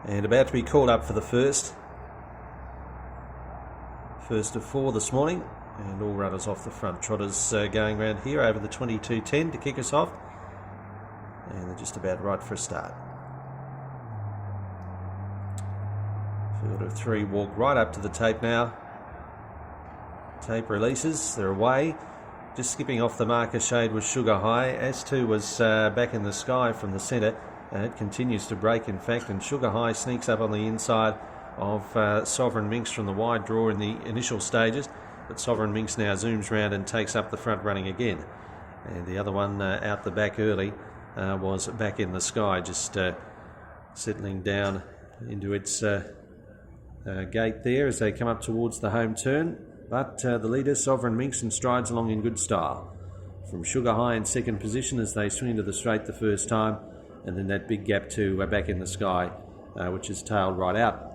and about to be called up for the first of 4 this morning, and all runners off the front. Trotters going round here over the 22.10 to kick us off, and they're just about right for a start. Field of 3 walk right up to the tape now. Tape releases, they're away. Just skipping off the marker shade was Sugar High, as too was Back in the Sky from the centre. It continues to break, in fact, and Sugar High sneaks up on the inside of Sovereign Minx from the wide draw in the initial stages. But Sovereign Minx now zooms round and takes up the front running again. And the other one out the back early was Back in the Sky, just settling down into its gate there as they come up towards the home turn. But the leader, Sovereign Minx, and strides along in good style. From Sugar High in second position as they swing into the straight the first time, and then that big gap to Back in the Sky, which is tailed right out.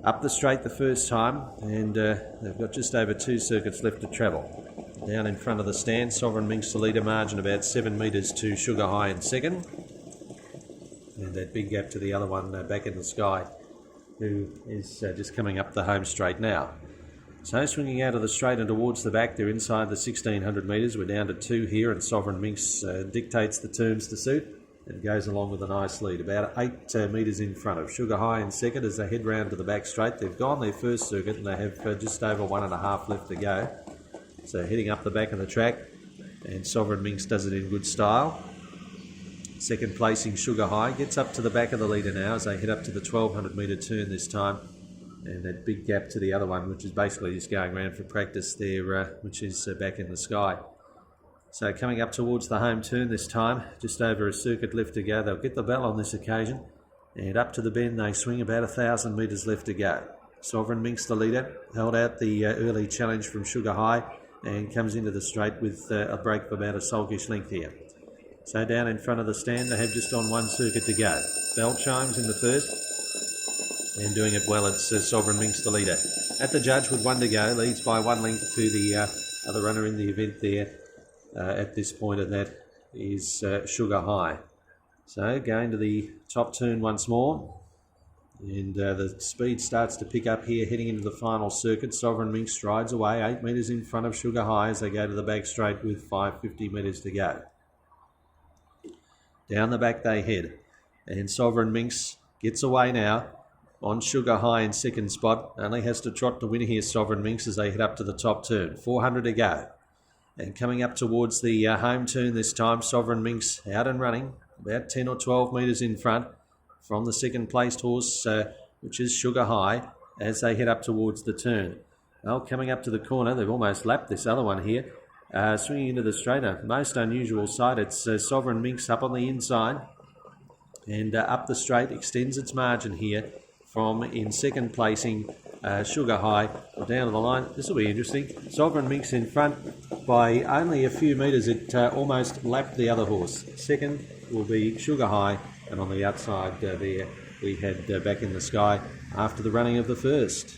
Up the straight the first time, and they've got just over 2 circuits left to travel. Down in front of the stand, Sovereign Minx the leader, margin about 7 metres to Sugar High in second. And that big gap to the other one, Back in the Sky, who is just coming up the home straight now. So swinging out of the straight and towards the back, they're inside the 1600 metres. We're down to 2 here, and Sovereign Minx dictates the terms to suit and goes along with a nice lead, about 8 metres in front of Sugar High in second as they head round to the back straight. They've gone their first circuit and they have just over 1.5 left to go. So heading up the back of the track, and Sovereign Minx does it in good style. Second placing Sugar High gets up to the back of the leader now as they head up to the 1200 metre turn this time. And that big gap to the other one, which is basically just going around for practice there, which is Back in the Sky. So coming up towards the home turn this time, just over a circuit left to go. They'll get the bell on this occasion, and up to the bend they swing, about 1,000 metres left to go. Sovereign Minx the leader, held out the early challenge from Sugar High and comes into the straight with a break of about a sulkish length here. So down in front of the stand, they have just on 1 circuit to go. Bell chimes in the first, and doing it well, it's Sovereign Minx the leader. At the judge with 1 to go, leads by 1 length to the other runner in the event there at this point, and that is Sugar High. So going to the top turn once more, and the speed starts to pick up here heading into the final circuit. Sovereign Minx strides away 8 metres in front of Sugar High as they go to the back straight with 550 metres to go. Down the back they head, and Sovereign Minx gets away now on Sugar High in second spot. Only has to trot to win here, Sovereign Minx, as they head up to the top turn. 400 to go. And coming up towards the home turn this time, Sovereign Minx out and running, about 10 or 12 metres in front from the second placed horse, which is Sugar High, as they head up towards the turn. Well, coming up to the corner, they've almost lapped this other one here. Swinging into the straighter, most unusual sight. It's Sovereign Minx up on the inside, and up the straight, extends its margin here from in second placing Sugar High. Down to the line, this will be interesting. Sovereign Minx in front by only a few metres. It almost lapped the other horse. Second will be Sugar High, and on the outside there we had Back in the Sky after the running of the first.